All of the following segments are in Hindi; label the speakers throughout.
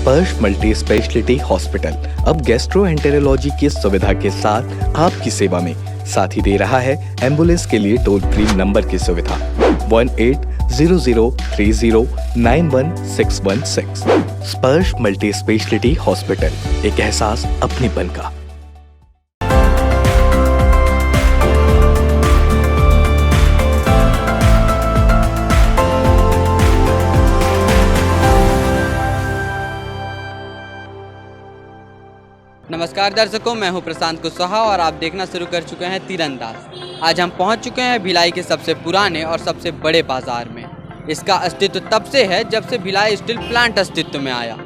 Speaker 1: स्पर्श मल्टी स्पेशलिटी हॉस्पिटल अब गैस्ट्रोएंटेरोलॉजी की सुविधा के साथ आपकी सेवा में, साथ ही दे रहा है एम्बुलेंस के लिए टोल फ्री नंबर की सुविधा 180030911616। स्पर्श मल्टी स्पेशलिटी हॉस्पिटल, एक एहसास अपनेपन का।
Speaker 2: नमस्कार दर्शकों, मैं हूं प्रशांत कुशवाहा और आप देखना शुरू कर चुके हैं तीरंदाज। आज हम पहुंच चुके हैं भिलाई के सबसे पुराने और सबसे बड़े बाज़ार में। इसका अस्तित्व तब से है जब से भिलाई स्टील प्लांट अस्तित्व में आया।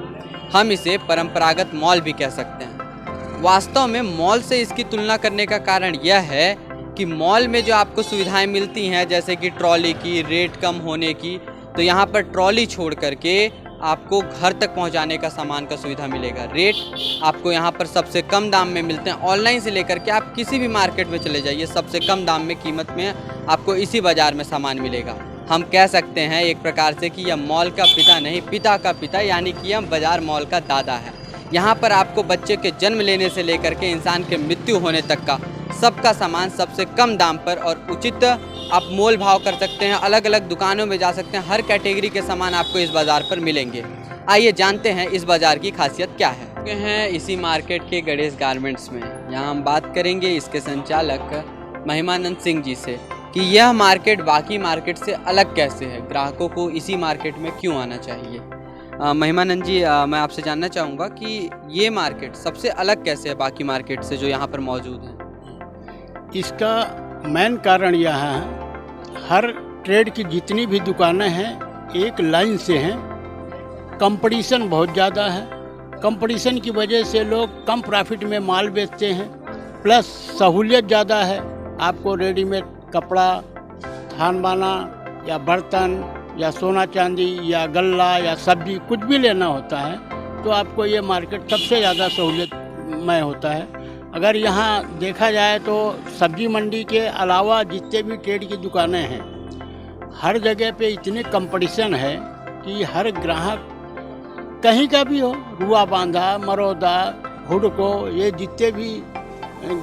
Speaker 2: हम इसे परंपरागत मॉल भी कह सकते हैं। वास्तव में मॉल से इसकी तुलना करने का कारण यह है कि मॉल में जो आपको सुविधाएँ मिलती हैं, जैसे कि ट्रॉली की, रेट कम होने की, तो यहाँ पर ट्रॉली छोड़ करके आपको घर तक पहुंचाने का सामान का सुविधा मिलेगा। रेट आपको यहाँ पर सबसे कम दाम में मिलते हैं। ऑनलाइन से लेकर के आप किसी भी मार्केट में चले जाइए, सबसे कम दाम में कीमत में आपको इसी बाज़ार में सामान मिलेगा। हम कह सकते हैं एक प्रकार से कि यह मॉल का पिता नहीं, पिता का पिता, यानी कि यह बाज़ार मॉल का दादा है। यहाँ पर आपको बच्चे के जन्म लेने से लेकर के इंसान के मृत्यु होने तक का सबका सामान सबसे कम दाम पर और उचित आप मोल भाव कर सकते हैं। अलग अलग दुकानों में जा सकते हैं, हर कैटेगरी के सामान आपको इस बाज़ार पर मिलेंगे। आइए जानते हैं इस बाज़ार की खासियत क्या है। हैं इसी मार्केट के गणेश गारमेंट्स में। यहाँ हम बात करेंगे इसके संचालक महिमानंद सिंह जी से कि यह मार्केट बाकी मार्केट से अलग कैसे है, ग्राहकों को इसी मार्केट में क्यों आना चाहिए। महिमानंद जी, मैं आपसे जानना चाहूँगा कि ये मार्केट सबसे अलग कैसे है बाकी मार्केट से जो यहाँ पर मौजूद है।
Speaker 3: इसका मेन कारण यह है, हर ट्रेड की जितनी भी दुकानें हैं एक लाइन से हैं। कंपटीशन बहुत ज़्यादा है। कंपटीशन की वजह से लोग कम प्रॉफिट में माल बेचते हैं, प्लस सहूलियत ज़्यादा है। आपको रेडीमेड कपड़ा, थानबाना या बर्तन या सोना चांदी या गल्ला या सब्जी कुछ भी लेना होता है तो आपको ये मार्केट सबसे ज़्यादा सहूलियतमय होता है। अगर यहाँ देखा जाए तो सब्जी मंडी के अलावा जितने भी ट्रेड की दुकानें हैं, हर जगह पे इतने कंपटीशन है कि हर ग्राहक कहीं का भी हो, रुआ बांधा, मरौदा, हुडको, ये जितने भी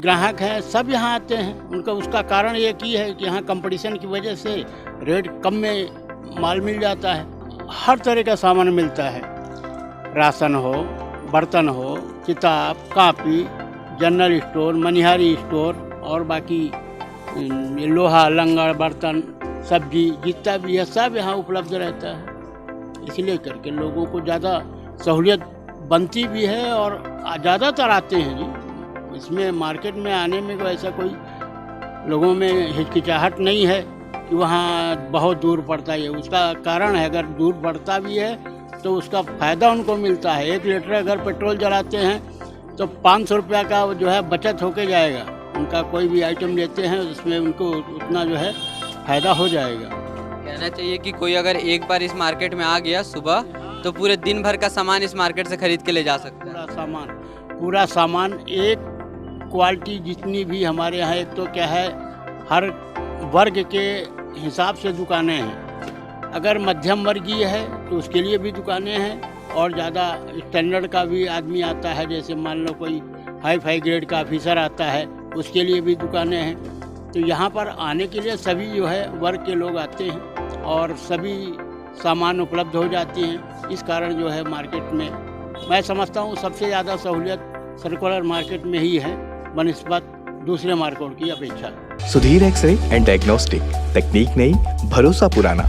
Speaker 3: ग्राहक हैं सब यहाँ आते हैं। उनका उसका कारण ये की है कि यहाँ कंपटीशन की वजह से रेट कम में माल मिल जाता है। हर तरह का सामान मिलता है, राशन हो, बर्तन हो, किताब, copy, general store, Manihari store और बाकी लोहा, लंगड़, बर्तन, सब्जी जितना भी है सब यहाँ उपलब्ध रहता है। इसलिए करके लोगों को ज़्यादा सहूलियत बनती भी है और ज़्यादातर आते हैं जी। इसमें मार्केट में आने में कोई ऐसा कोई लोगों में हिचकिचाहट नहीं है कि वहाँ बहुत दूर पड़ता है। उसका कारण है, अगर दूर पड़ता भी है तो उसका फ़ायदा उनको मिलता है। 1 लीटर अगर पेट्रोल जलाते हैं तो 500 रुपया का जो है बचत होके जाएगा। उनका कोई भी आइटम लेते हैं उसमें उनको उतना जो है फ़ायदा हो जाएगा।
Speaker 2: कहना चाहिए कि कोई अगर एक बार इस मार्केट में आ गया सुबह तो पूरे दिन भर का सामान इस मार्केट से खरीद के ले जा सकता है।
Speaker 3: पूरा सामान एक क्वालिटी जितनी भी हमारे यहाँ, एक तो क्या है हर वर्ग के हिसाब से दुकानें हैं। अगर मध्यम वर्गीय है तो उसके लिए भी दुकानें हैं और ज़्यादा स्टैंडर्ड का भी आदमी आता है, जैसे मान लो कोई हाई ग्रेड का ऑफिसर आता है उसके लिए भी दुकानें हैं। तो यहाँ पर आने के लिए सभी जो है वर्ग के लोग आते हैं और सभी सामान उपलब्ध हो जाती हैं। इस कारण जो है मार्केट में मैं समझता हूँ सबसे ज़्यादा सहूलियत सर्कुलर मार्केट में ही है बनिस्बत दूसरे मार्केट की अपेक्षा।
Speaker 1: सुधीर एक्सरे एंड डायग्नोस्टिक, तकनीक नई, भरोसा पुराना।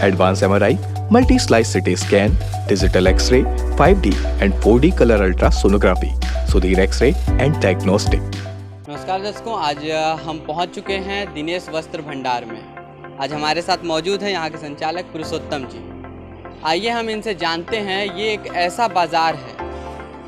Speaker 1: Advance MRI, multi slice CT scan, digital x ray, 5D and 4D colour ultrasonography. Sudhir x ray and diagnostic.
Speaker 2: नमस्कार दर्शकों, आज हम पहुंच चुके हैं दिनेश वस्त्र भंडार में। आज हमारे साथ मौजूद है यहाँ के संचालक पुरुषोत्तम जी। आइए हम इनसे जानते हैं, ये एक ऐसा बाज़ार है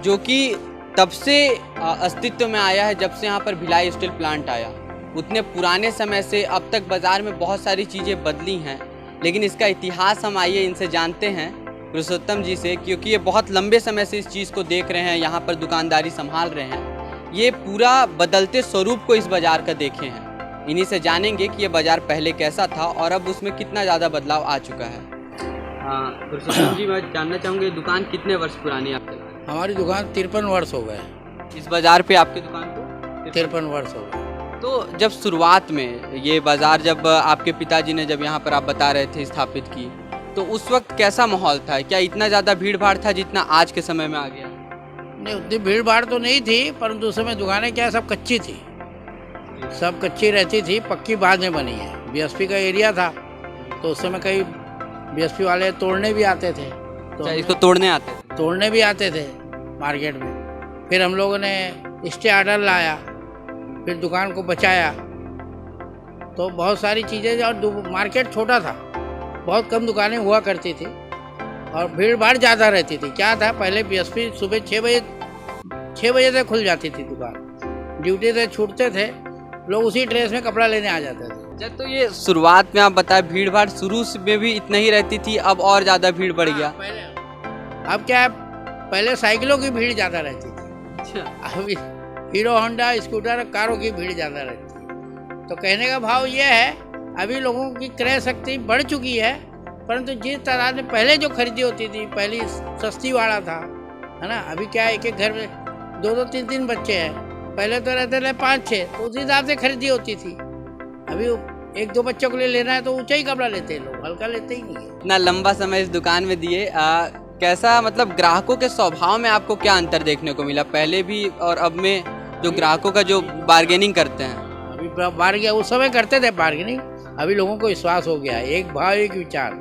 Speaker 2: जो कि तब से अस्तित्व में आया है जब से यहाँ पर भिलाई स्टील प्लांट आया। उतने पुराने समय से अब तक बाज़ार में बहुत सारी चीज़ें बदली हैं, लेकिन इसका इतिहास हम आइए इनसे जानते हैं पुरुषोत्तम जी से, क्योंकि ये बहुत लंबे समय से इस चीज़ को देख रहे हैं, यहाँ पर दुकानदारी संभाल रहे हैं। ये पूरा बदलते स्वरूप को इस बाज़ार का देखे हैं। इन्हीं से जानेंगे कि ये बाज़ार पहले कैसा था और अब उसमें कितना ज़्यादा बदलाव आ चुका है। पुरुषोत्तम जी, मैं जानना चाहूँगी दुकान कितने वर्ष पुरानी है आपके?
Speaker 4: हमारी दुकान 53 वर्ष हो गए।
Speaker 2: इस बाज़ार पे आपकी दुकान को
Speaker 4: 53 वर्ष हो गए।
Speaker 2: तो जब शुरुआत में ये बाज़ार, जब आपके पिताजी ने, जब यहाँ पर आप बता रहे थे स्थापित की, तो उस वक्त कैसा माहौल था? क्या इतना ज़्यादा भीड़ भाड़ था जितना आज के समय में आ गया?
Speaker 4: नहीं, उतनी भीड़ भाड़ तो नहीं थी, परंतु उस समय दुकानें क्या सब कच्ची थी, सब कच्ची रहती थी, पक्की बाद में बनी है। बीएसपी का एरिया था, तो उस समय कई बीएसपी वाले तोड़ने भी आते थे, तो
Speaker 2: इसको तोड़ने आते थे?
Speaker 4: तोड़ने भी आते थे मार्केट में। फिर हम लोगों ने स्टे आर्डर लाया, फिर दुकान को बचाया, तो बहुत सारी चीज़ें। और मार्केट छोटा था, बहुत कम दुकानें हुआ करती थी और भीड़ भाड़ ज़्यादा रहती थी। क्या था, पहले बीएसपी सुबह 6 बजे से खुल जाती थी दुकान, ड्यूटी से छूटते थे लोग, उसी ड्रेस में कपड़ा लेने आ जाते थे।
Speaker 2: जब तो ये शुरुआत में आप बताए भीड़ भाड़ शुरू में भी इतना ही रहती थी, अब और ज़्यादा भीड़ बढ़ गया?
Speaker 4: पहले, अब क्या है, पहले साइकिलों की भीड़ ज़्यादा रहती थी,
Speaker 2: अच्छा।
Speaker 4: अभी हीरो होंडा स्कूटर कारों की भीड़ ज़्यादा रहती है। तो कहने का भाव ये है, अभी लोगों की क्रय शक्ति बढ़ चुकी है, परंतु जिस तरह ने पहले जो खरीदी होती थी, पहली सस्ती वाला था, है ना। अभी क्या है, एक एक घर में 2-2 3-3 बच्चे हैं, पहले तो रहते थे 5-6, तो उस हिसाब से खरीदी होती थी। अभी 1-2 बच्चों के लिए लेना है तो ऊंचा ही कपड़ा लेते हैं लोग, हल्का लेते ही नहीं है।
Speaker 2: इतना लंबा समय इस दुकान में दिए, कैसा, मतलब ग्राहकों के स्वभाव में आपको क्या अंतर देखने को मिला पहले भी और अब में, जो ग्राहकों का जो बार्गेनिंग करते हैं?
Speaker 4: अभी बार्गेनिंग उस समय करते थे बार्गेनिंग, अभी लोगों को विश्वास हो गया है, एक भाव एक विचार,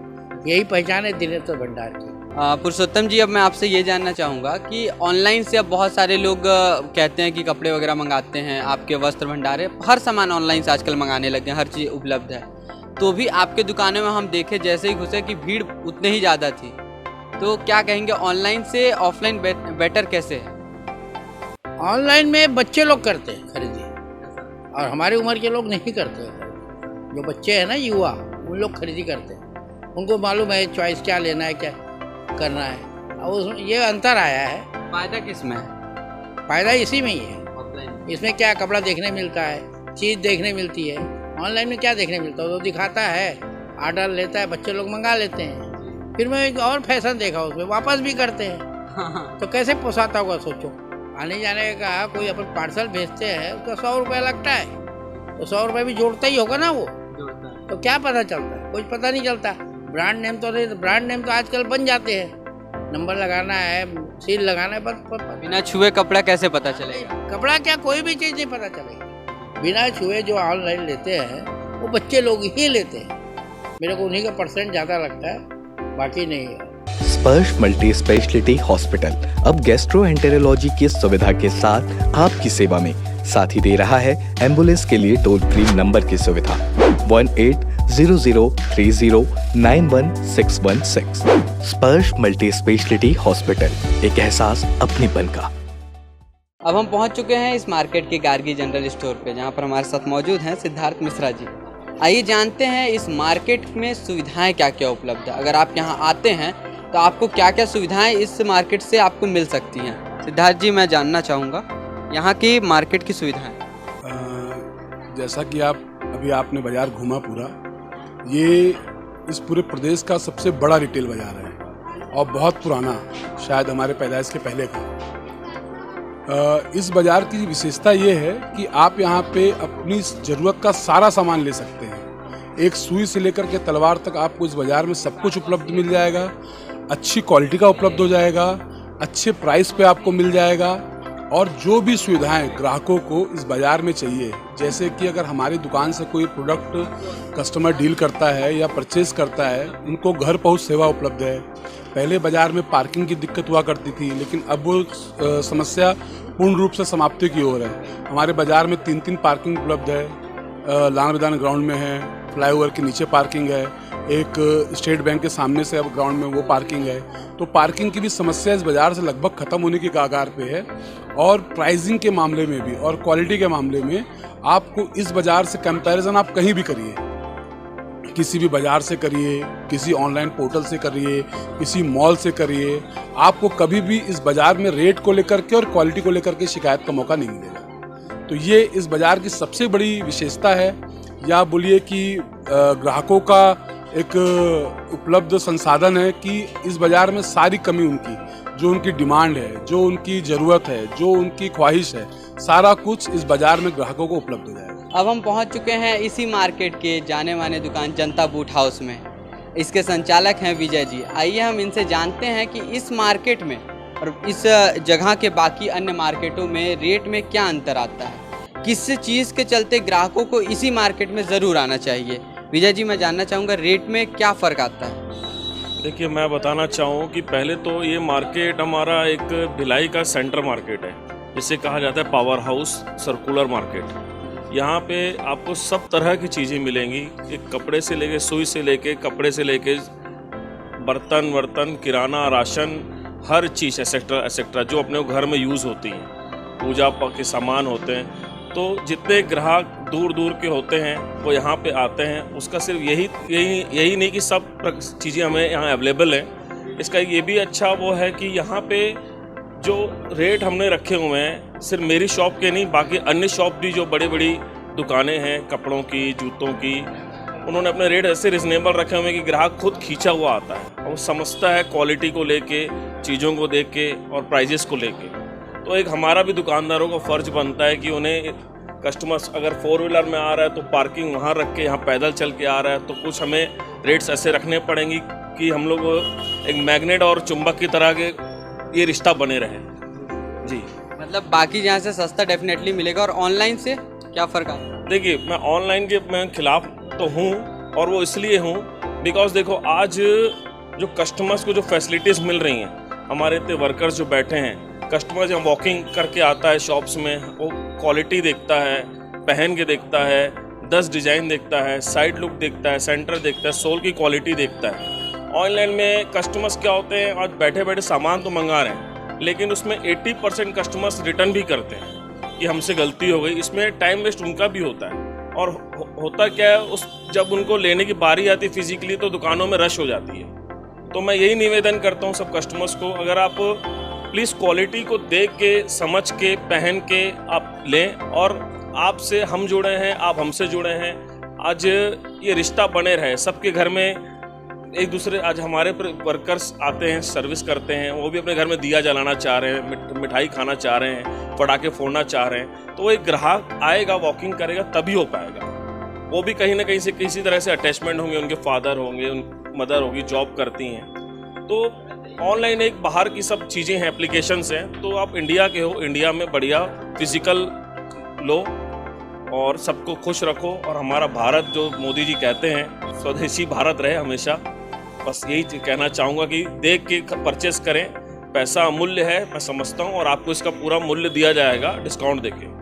Speaker 4: यही पहचान है दिनेश्वर भंडार की।
Speaker 2: पुरुषोत्तम जी, अब मैं आपसे ये जानना चाहूँगा कि ऑनलाइन से अब बहुत सारे लोग कहते हैं कि कपड़े वगैरह मंगाते हैं, आपके वस्त्र भंडार है, हर सामान ऑनलाइन से आजकल मंगाने लगे हैं, हर चीज़ उपलब्ध है, तो भी आपके दुकानों में हम देखे जैसे ही घुसे कि भीड़ उतने ही ज़्यादा थी, तो क्या कहेंगे, ऑनलाइन से ऑफलाइन बेटर कैसे है?
Speaker 4: ऑनलाइन में बच्चे लोग करते हैं खरीदी, और हमारी उम्र के लोग नहीं करते हैं। जो बच्चे हैं ना, युवा, उन लोग खरीदी करते हैं, उनको मालूम है चॉइस क्या लेना है, क्या करना है, और उसमें ये अंतर आया है।
Speaker 2: फ़ायदा किस में है?
Speaker 4: फ़ायदा इसी में ही है।
Speaker 2: ऑफलाइन
Speaker 4: इसमें क्या, कपड़ा देखने मिलता है, चीज़ देखने मिलती है। ऑनलाइन में क्या देखने मिलता है, वो दिखाता है, आर्डर लेता है, बच्चे लोग मंगा लेते हैं, फिर मैं एक और फैशन देखा उसमें, वापस भी करते हैं। तो कैसे पोसाता होगा सोचो। आने जाने का कोई अपन पार्सल भेजते हैं, उसका 100 रुपया लगता है, तो 100 रुपये भी जोड़ता ही होगा ना वो, तो क्या पता चलता है, कुछ पता नहीं चलता। ब्रांड नेम तो नहीं, ब्रांड नेम तो आजकल बन जाते हैं, नंबर लगाना है, सील लगाना है, बस
Speaker 2: बिना छुए कपड़ा कैसे पता चलेगा?
Speaker 4: कपड़ा क्या, कोई भी चीज़ नहीं पता चलेगी बिना छुए। जो ऑनलाइन लेते हैं वो बच्चे लोग ही लेते हैं, मेरे को उन्हीं का % ज़्यादा लगता है, बाकी नहीं है।
Speaker 1: स्पर्श मल्टी स्पेशलिटी हॉस्पिटल अब गैस्ट्रोएंटेरोलॉजी की सुविधा के साथ आपकी सेवा में, साथ ही दे रहा है एम्बुलेंस के लिए टोल फ्री नंबर की सुविधा 180030091616। स्पर्श मल्टी स्पेशलिटी हॉस्पिटल, एक एहसास अपनेपन का।
Speaker 2: अब हम पहुंच चुके हैं इस मार्केट के गार्गी जनरल स्टोर पे, जहां पर हमारे साथ मौजूद हैं सिद्धार्थ मिश्रा जी। आइए जानते हैं इस मार्केट में सुविधाएं क्या क्या उपलब्ध है। अगर आप यहां आते हैं तो आपको क्या क्या सुविधाएं इस मार्केट से आपको मिल सकती हैं। सिद्धार्थ जी, मैं जानना चाहूँगा यहाँ की मार्केट की सुविधाएं।
Speaker 5: जैसा कि अभी आपने बाज़ार घूमा पूरा, ये इस पूरे प्रदेश का सबसे बड़ा रिटेल बाज़ार है और बहुत पुराना, शायद हमारे पैदाइश के पहले का। इस बाज़ार की विशेषता ये है कि आप यहाँ पे अपनी ज़रूरत का सारा सामान ले सकते हैं। एक सुई से लेकर के तलवार तक आपको इस बाज़ार में सब कुछ उपलब्ध मिल जाएगा, अच्छी क्वालिटी का उपलब्ध हो जाएगा, अच्छे प्राइस पे आपको मिल जाएगा। और जो भी सुविधाएं ग्राहकों को इस बाज़ार में चाहिए, जैसे कि अगर हमारी दुकान से कोई प्रोडक्ट कस्टमर डील करता है या परचेज़ करता है, उनको घर पहुंच सेवा उपलब्ध है। पहले बाज़ार में पार्किंग की दिक्कत हुआ करती थी, लेकिन अब वो समस्या पूर्ण रूप से समाप्ति की ओर है। हमारे बाज़ार में 3 पार्किंग उपलब्ध है, लाल मैदान ग्राउंड में है, फ्लाईओवर के नीचे पार्किंग है, एक स्टेट बैंक के सामने से अब ग्राउंड में वो पार्किंग है। तो पार्किंग की भी समस्या इस बाज़ार से लगभग ख़त्म होने की कगार पे है। और प्राइसिंग के मामले में भी और क्वालिटी के मामले में आपको इस बाज़ार से कंपैरिजन आप कहीं भी करिए, किसी भी बाज़ार से करिए, किसी ऑनलाइन पोर्टल से करिए, किसी मॉल से करिए, आपको कभी भी इस बाज़ार में रेट को लेकर के और क्वालिटी को लेकर के शिकायत का मौका नहीं मिलेगा। तो ये इस बाज़ार की सबसे बड़ी विशेषता है, या बोलिए कि ग्राहकों का एक उपलब्ध संसाधन है कि इस बाज़ार में सारी कमी उनकी, जो उनकी डिमांड है, जो उनकी ज़रूरत है, जो उनकी ख्वाहिश है, सारा कुछ इस बाज़ार में ग्राहकों को उपलब्ध हो जाएगा।
Speaker 2: अब हम पहुंच चुके हैं इसी मार्केट के जाने माने दुकान जनता बूट हाउस में। इसके संचालक हैं विजय जी। आइए हम इनसे जानते हैं कि इस मार्केट में और इस जगह के बाकी अन्य मार्केटों में रेट में क्या अंतर आता है, किस चीज़ के चलते ग्राहकों को इसी मार्केट में ज़रूर आना चाहिए। विजय जी, मैं जानना चाहूँगा रेट में क्या फ़र्क आता है।
Speaker 6: देखिए, मैं बताना चाहूँ कि पहले तो ये मार्केट हमारा एक भिलाई का सेंटर मार्केट है, जिसे कहा जाता है पावर हाउस सर्कुलर मार्केट। यहाँ पे आपको सब तरह की चीज़ें मिलेंगी, एक कपड़े से लेके, सुई से लेके, कपड़े से लेके, बर्तन, किराना, राशन, हर चीज़ एक्सेट्रा एक्सेट्रा जो अपने घर में यूज़ होती हैं, पूजा के सामान होते हैं। तो जितने ग्राहक दूर दूर के होते हैं वो यहाँ पे आते हैं। उसका सिर्फ यही नहीं कि सब चीज़ें हमें यहाँ अवेलेबल हैं। इसका ये भी अच्छा वो है कि यहाँ पे जो रेट हमने रखे हुए हैं, सिर्फ मेरी शॉप के नहीं, बाकी अन्य शॉप भी जो बड़ी बड़ी दुकानें हैं कपड़ों की, जूतों की, उन्होंने अपने रेट ऐसे रिजनेबल रखे हुए हैं कि ग्राहक खुद खींचा हुआ आता है और वो समझता है क्वालिटी को लेके, चीज़ों को देख के और प्राइजेस को लेके। तो एक हमारा भी दुकानदारों का फ़र्ज बनता है कि उन्हें कस्टमर्स अगर 4 व्हीलर में आ रहा है तो पार्किंग वहाँ रख के यहाँ पैदल चल के आ रहा है, तो कुछ हमें रेट्स ऐसे रखने पड़ेंगे कि हम लोग एक मैग्नेट और चुंबक की तरह के ये रिश्ता बने रहे। जी,
Speaker 2: मतलब बाकी जहाँ से सस्ता डेफिनेटली मिलेगा। और ऑनलाइन से क्या फ़र्क आता है?
Speaker 6: देखिए, मैं ऑनलाइन के मैं खिलाफ तो हूँ, और वो इसलिए हूँ बिकॉज देखो, आज जो कस्टमर्स को जो फैसिलिटीज़ मिल रही हैं, हमारे इतने वर्कर्स जो बैठे हैं, कस्टमर जब वॉकिंग करके आता है शॉप्स में, वो क्वालिटी देखता है, पहन के देखता है, 10 डिज़ाइन देखता है, साइड लुक देखता है, सेंटर देखता है, सोल की क्वालिटी देखता है। ऑनलाइन में कस्टमर्स क्या होते हैं, आज बैठे बैठे सामान तो मंगा रहे हैं, लेकिन उसमें 80% कस्टमर्स रिटर्न भी करते हैं कि हमसे गलती हो गई। इसमें टाइम वेस्ट उनका भी होता है। और होता क्या है, उस जब उनको लेने की बारी आती है फिजिकली, तो दुकानों में रश हो जाती है। तो मैं यही निवेदन करता हूँ सब कस्टमर्स को, अगर आप प्लीज़ क्वालिटी को देख के, समझ के, पहन के आप लें। और आपसे हम जुड़े हैं, आप हमसे जुड़े हैं, आज ये रिश्ता बने रहे सबके घर में। एक दूसरे, आज हमारे वर्कर्स आते हैं, सर्विस करते हैं, वो भी अपने घर में दिया जलाना चाह रहे हैं, मिठाई खाना चाह रहे हैं, पटाखे फोड़ना चाह रहे हैं, तो एक ग्राहक आएगा, वॉकिंग करेगा, तभी हो पाएगा। वो भी कहीं ना कहीं से किसी तरह से अटैचमेंट होंगे, उनके फादर होंगे, मदर होगी, जॉब करती हैं। तो ऑनलाइन एक बाहर की सब चीज़ें हैं, एप्लीकेशंस हैं, तो आप इंडिया के हो, इंडिया में बढ़िया फिजिकल लो और सबको खुश रखो। और हमारा भारत, जो मोदी जी कहते हैं, स्वदेशी भारत रहे हमेशा। बस यही कहना चाहूँगा कि देख के परचेस करें। पैसा अमूल्य है, मैं समझता हूँ, और आपको इसका पूरा मूल्य दिया जाएगा डिस्काउंट देके।